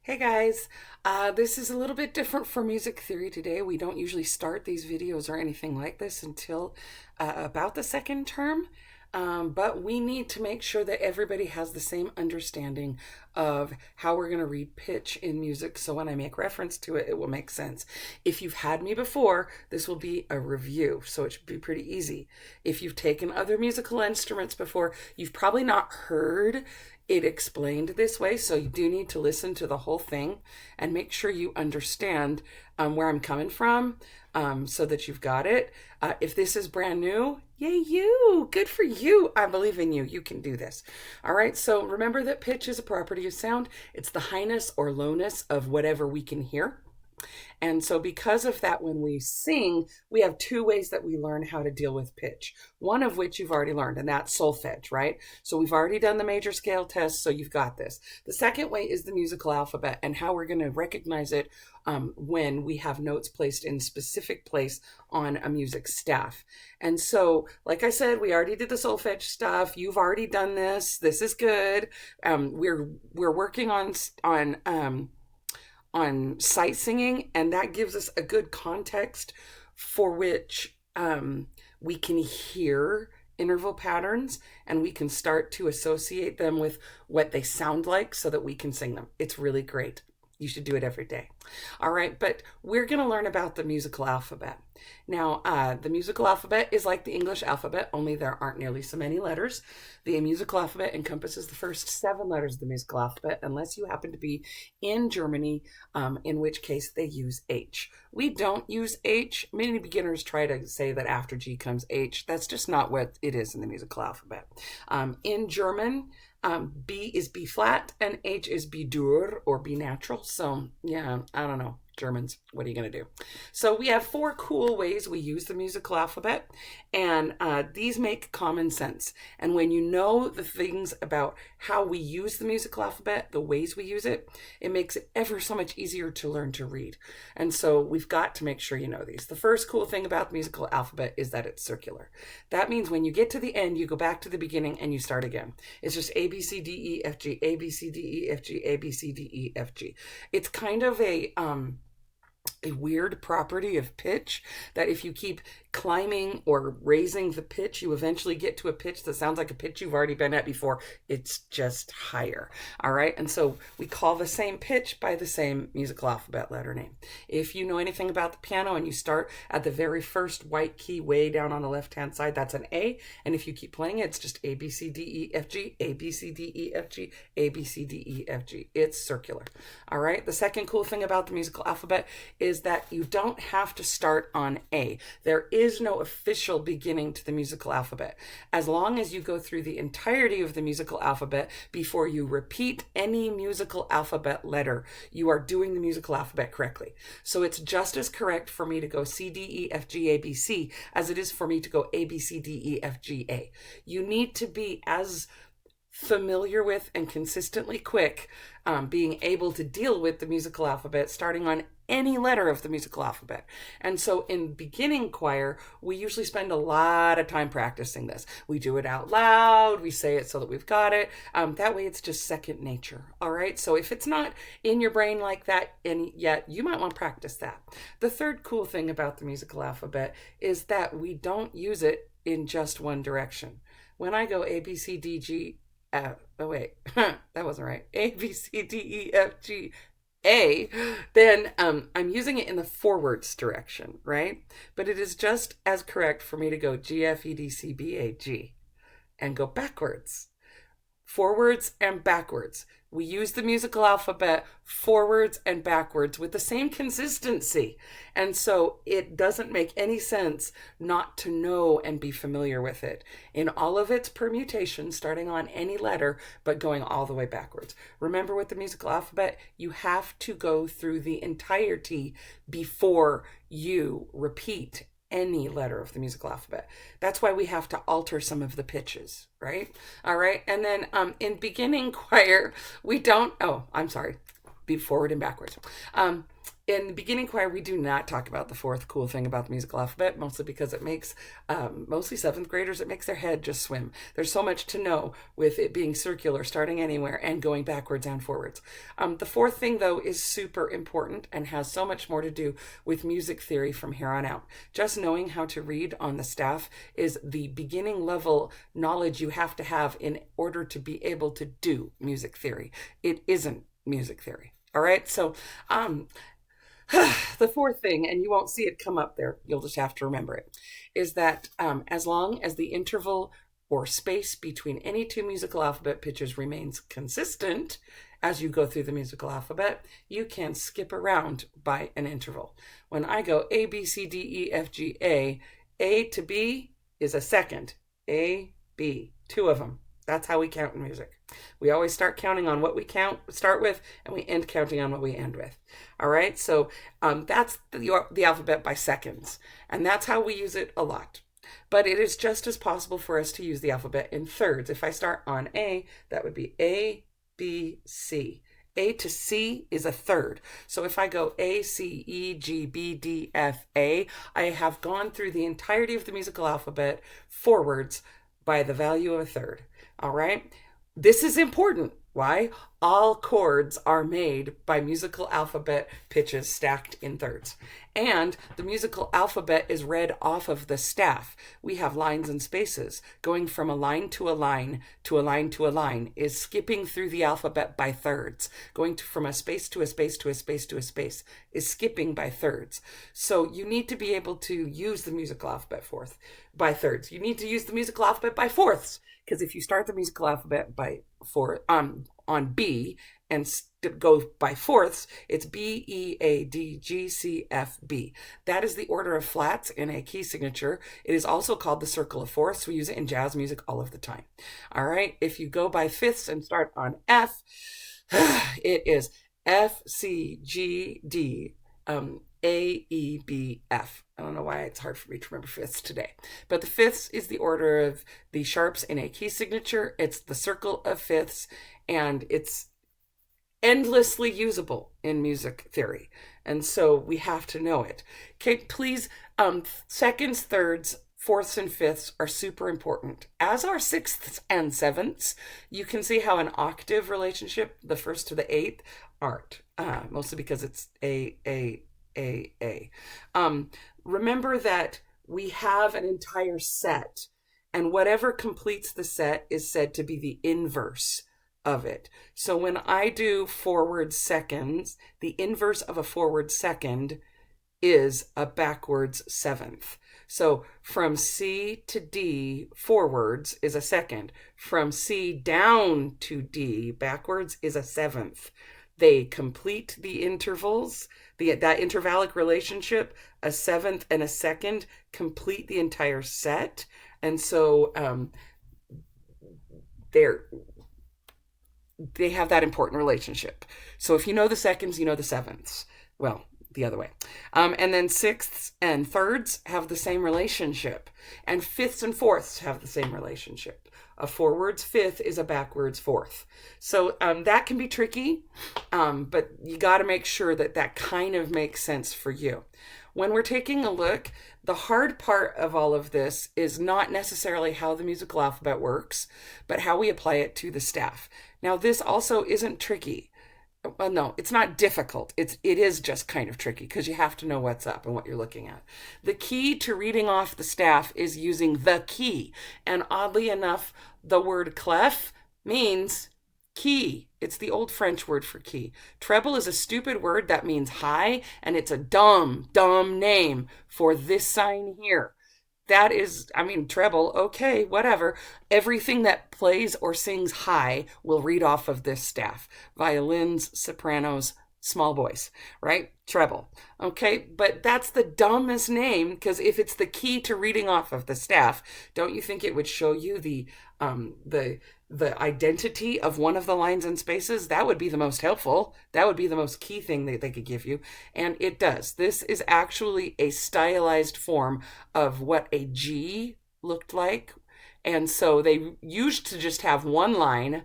Hey guys, this is a little bit different for music theory today. We don't usually start these videos or anything like this until about the second term, but we need to make sure that everybody has the same understanding of how we're going to read pitch in music. So when I make reference to it, it will make sense. If you've had me before, this will be a review, so it should be pretty easy. If you've taken other musical instruments before, you've probably not heard it explained this way, so you do need to listen to the whole thing and make sure you understand where I'm coming from, so that you've got it. If this is brand new, yay you! Good for you! I believe in you. You can do this. All right, so remember that pitch is a property of sound. It's the highness or lowness of whatever we can hear. And so, because of that, when we sing, we have two ways that we learn how to deal with pitch. One of which you've already learned, and that's solfege, right? So, we've already done the major scale test, so you've got this. The second way is the musical alphabet and how we're going to recognize it when we have notes placed in specific place on a music staff. And so, like I said, we already did the solfege stuff. You've already done this. This is good. We're working on sight singing, and that gives us a good context for which we can hear interval patterns and we can start to associate them with what they sound like so that we can sing them. It's really great. You should do it every day. All right, but we're going to learn about the musical alphabet. Now, the musical alphabet is like the English alphabet, only there aren't nearly so many letters. The musical alphabet encompasses the first 7 letters of the musical alphabet, unless you happen to be in Germany, in which case they use H. We don't use H. Many beginners try to say that after G comes H. That's just not what it is in the musical alphabet. In German, B is B flat and H is B dur or B natural. So, yeah, I don't know. Germans, what are you going to do? So we have 4 cool ways we use the musical alphabet, and these make common sense. And when you know the things about how we use the musical alphabet, the ways we use it, it makes it ever so much easier to learn to read. And so we've got to make sure you know these. The first cool thing about the musical alphabet is that it's circular. That means when you get to the end, you go back to the beginning and you start again. It's just A, B, C, D, E, F, G, A, B, C, D, E, F, G, A, B, C, D, E, F, G. It's kind of a weird property of pitch that if you keep climbing or raising the pitch, you eventually get to a pitch that sounds like a pitch you've already been at before. It's just higher. All right. And so we call the same pitch by the same musical alphabet letter name. If you know anything about the piano and you start at the very first white key way down on the left hand side, that's an A. And if you keep playing it, it's just A, B, C, D, E, F, G, A, B, C, D, E, F, G, A, B, C, D, E, F, G. It's circular. All right. The second cool thing about the musical alphabet is that you don't have to start on A. There is no official beginning to the musical alphabet. As long as you go through the entirety of the musical alphabet before you repeat any musical alphabet letter, you are doing the musical alphabet correctly. So it's just as correct for me to go C, D, E, F, G, A, B, C as it is for me to go A, B, C, D, E, F, G, A. You need to be as familiar with and consistently quick, being able to deal with the musical alphabet starting on any letter of the musical alphabet. And so in beginning choir, we usually spend a lot of time practicing this. We do it out loud, we say it so that we've got it. That way it's just second nature. All right. So if it's not in your brain like that and yet, you might want to practice that. The third cool thing about the musical alphabet is that we don't use it in just one direction. When I go A, B, C, D, G, oh wait, that wasn't right. A, B, C, D, E, F, G, A, then I'm using it in the forwards direction, right? But it is just as correct for me to go G, F, E, D, C, B, A, G and go backwards. Forwards and backwards. We use the musical alphabet forwards and backwards with the same consistency. And so it doesn't make any sense not to know and be familiar with it in all of its permutations, starting on any letter, but going all the way backwards. Remember, with the musical alphabet, you have to go through the entirety before you repeat any letter of the musical alphabet. That's why we have to alter some of the pitches, right? All right. And then in beginning choir, we don't, oh, I'm sorry, be forward and backwards. In beginning choir, we do not talk about the fourth cool thing about the musical alphabet, mostly because it makes mostly seventh graders, it makes their head just swim. There's so much to know with it being circular, starting anywhere and going backwards and forwards. The fourth thing, though, is super important and has so much more to do with music theory from here on out. Just knowing how to read on the staff is the beginning level knowledge you have to have in order to be able to do music theory. It isn't music theory. All right. So, the fourth thing, and you won't see it come up there, you'll just have to remember it, is that as long as the interval or space between any two musical alphabet pitches remains consistent as you go through the musical alphabet, you can skip around by an interval. When I go A, B, C, D, E, F, G, A to B is a second. A, B, two of them. That's how we count in music. We always start counting on what we start with, and we end counting on what we end with. All right, so that's the alphabet by seconds, and that's how we use it a lot. But it is just as possible for us to use the alphabet in thirds. If I start on A, that would be A, B, C. A to C is a third. So if I go A, C, E, G, B, D, F, A, I have gone through the entirety of the musical alphabet forwards by the value of a third. All right. This is important. Why? All chords are made by musical alphabet pitches stacked in thirds. And the musical alphabet is read off of the staff. We have lines and spaces. Going from a line to a line to a line to a line is skipping through the alphabet by thirds. Going from a space to a space to a space to a space is skipping by thirds. So you need to be able to use the musical alphabet by thirds. You need to use the musical alphabet by fourths. Because if you start the musical alphabet by on B and go by fourths, it's B, E, A, D, G, C, F, B. That is the order of flats in a key signature. It is also called the circle of fourths. We use it in jazz music all of the time. All right. If you go by fifths and start on F, it is F, C, G, D, A, E, B, F. I don't know why it's hard for me to remember fifths today. But the fifths is the order of the sharps in a key signature. It's the circle of fifths, and it's endlessly usable in music theory. And so we have to know it. Okay, please, seconds, thirds, fourths, and fifths are super important, as are sixths and sevenths. You can see how an octave relationship, the first to the eighth, aren't, mostly because it's A. Remember that we have an entire set, and whatever completes the set is said to be the inverse of it. So when I do forward seconds, the inverse of a forward second is a backwards seventh. So from C to D forwards is a second. From C down to D backwards is a seventh. They complete the intervals, that intervallic relationship, a seventh and a second complete the entire set. And so they have that important relationship. So if you know the seconds, you know the sevenths. Well, the other way. And then sixths and thirds have the same relationship. And fifths and fourths have the same relationship. A forwards fifth is a backwards fourth. So that can be tricky, but you got to make sure that kind of makes sense for you. When we're taking a look, the hard part of all of this is not necessarily how the musical alphabet works, but how we apply it to the staff. Now, this also isn't tricky. Well, no, it's not difficult. It is just kind of tricky because you have to know what's up and what you're looking at. The key to reading off the staff is using the key. And oddly enough, the word clef means key. It's the old French word for key. Treble is a stupid word that means high, and it's a dumb name for this sign here. That is, treble, okay, whatever. Everything that plays or sings high will read off of this staff. Violins, sopranos, small voice, right? Treble. Okay, but that's the dumbest name, because if it's the key to reading off of the staff, don't you think it would show you the identity of one of the lines and spaces? That would be the most helpful. That would be the most key thing that they could give you. And it does. This is actually a stylized form of what a G looked like. And so they used to just have one line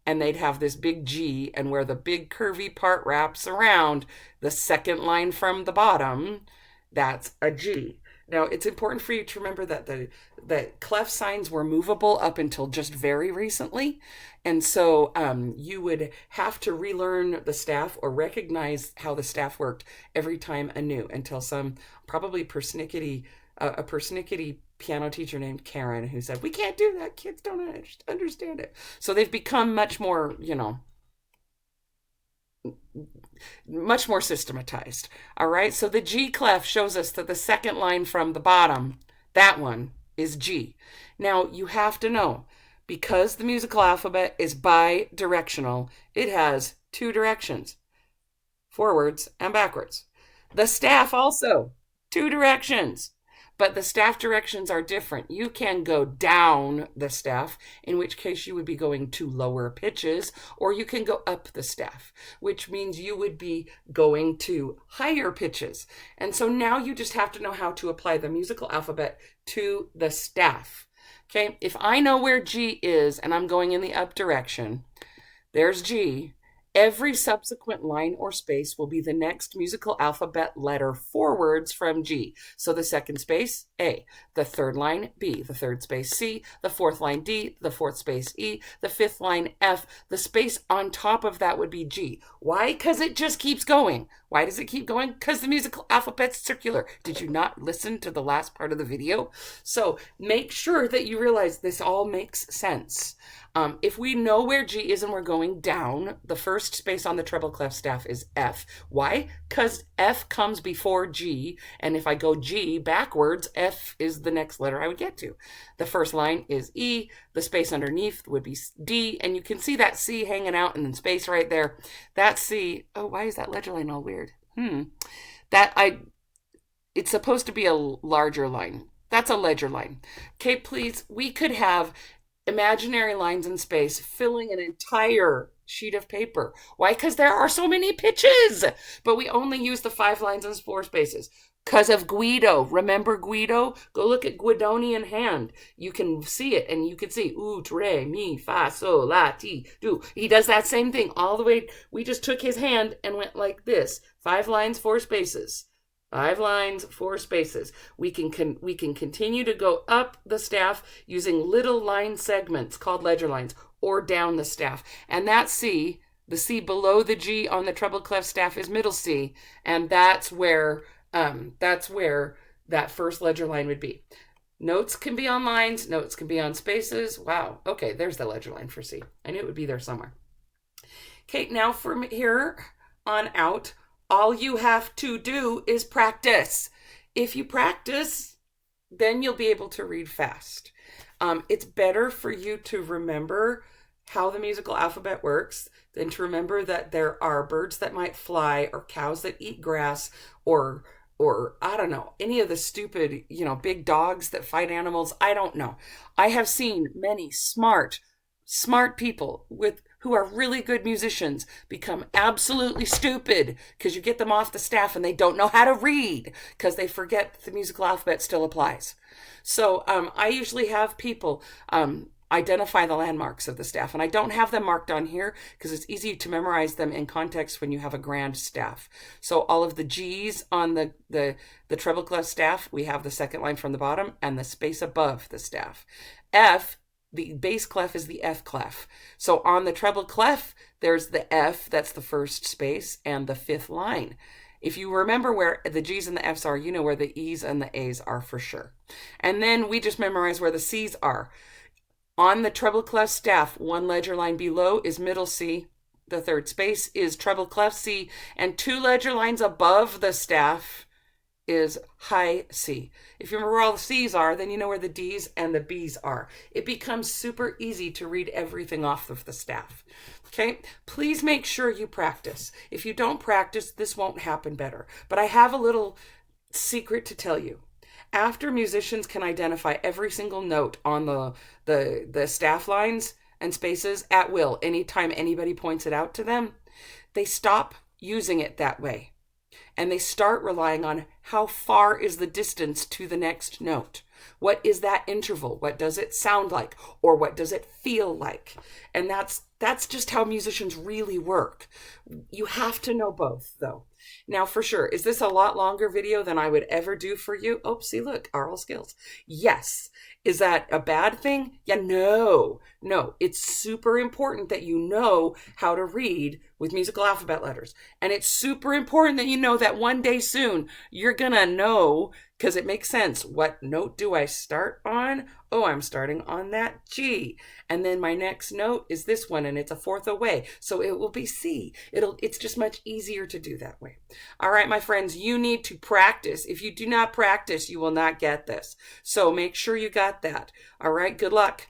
and they'd have this big G, and where the big curvy part wraps around the second line from the bottom, that's a G. Now, it's important for you to remember that the clef signs were movable up until just very recently. And so you would have to relearn the staff or recognize how the staff worked every time anew until some probably persnickety, a persnickety piano teacher named Karen who said, we can't do that. Kids don't understand it. So they've become much more, much more systematized. All right. So the G clef shows us that the second line from the bottom, that one is G. Now you have to know, because the musical alphabet is bi-directional, it has two directions, forwards and backwards. The staff also, two directions. But the staff directions are different. You can go down the staff, in which case you would be going to lower pitches, or you can go up the staff, which means you would be going to higher pitches. And so now you just have to know how to apply the musical alphabet to the staff. Okay, if I know where G is and I'm going in the up direction, there's G. Every subsequent line or space will be the next musical alphabet letter forwards from G. So the second space, A. The third line, B. The third space, C. The fourth line, D. The fourth space, E. The fifth line, F. The space on top of that would be G. Why? Because it just keeps going. Why does it keep going? Because the musical alphabet's circular. Did you not listen to the last part of the video? So make sure that you realize this all makes sense. If we know where G is and we're going down, the first space on the treble clef staff is F. Why? Because F comes before G, and if I go G backwards, F is the next letter I would get to. The first line is E, the space underneath would be D, and you can see that C hanging out in the space right there. That C, oh, why is that ledger line all weird? It's supposed to be a larger line. That's a ledger line. Okay, please, we could have imaginary lines in space filling an entire sheet of paper. Why? Because there are so many pitches, but we only use the 5 lines and 4 spaces because of Guido. Remember Guido? Go look at Guidonian hand. You can see it, and you can see ut, re, mi, fa, sol, la, ti, do. He does that same thing all the way. We just took his hand and went like this. 5 lines, 4 spaces. 5 lines, 4 spaces. We can continue to go up the staff using little line segments called ledger lines, or down the staff. And that C, the C below the G on the treble clef staff, is middle C, and that's where that first ledger line would be. Notes can be on lines, notes can be on spaces. Wow. Okay, there's the ledger line for C. I knew it would be there somewhere. Okay, now from here on out, all you have to do is practice. If you practice, then you'll be able to read fast. It's better for you to remember how the musical alphabet works than to remember that there are birds that might fly, or cows that eat grass, or I don't know, any of the stupid, big dogs that fight animals. I don't know. I have seen many smart people who are really good musicians become absolutely stupid because you get them off the staff and they don't know how to read because they forget the musical alphabet still applies. So I usually have people identify the landmarks of the staff, and I don't have them marked on here because it's easy to memorize them in context when you have a grand staff. So all of the G's on the treble clef staff, we have the second line from the bottom and the space above the staff. F, the bass clef, is the F clef. So on the treble clef, there's the F, that's the first space, and the 5th line. If you remember where the G's and the F's are, you know where the E's and the A's are for sure. And then we just memorize where the C's are. On the treble clef staff, 1 ledger line below is middle C. The 3rd space is treble clef C, and 2 ledger lines above the staff is high C. If you remember where all the C's are, then you know where the D's and the B's are. It becomes super easy to read everything off of the staff. Okay, please make sure you practice. If you don't practice, this won't happen better. But I have a little secret to tell you. After musicians can identify every single note on the staff lines and spaces at will, anytime anybody points it out to them, they stop using it that way. And they start relying on how far is the distance to the next note. What is that interval? What does it sound like? Or what does it feel like? And that's just how musicians really work. You have to know both, though. Now, for sure, is this a lot longer video than I would ever do for you? Oh, see, look, aural skills. Yes. Is that a bad thing? Yeah, no. No, it's super important that you know how to read with musical alphabet letters. And it's super important that you know that one day soon you're going to know, because it makes sense. What note do I start on? Oh, I'm starting on that G. And then my next note is this one, and it's a fourth away. So it will be C. It's just much easier to do that way. All right, my friends, you need to practice. If you do not practice, you will not get this. So make sure you got that. All right, good luck.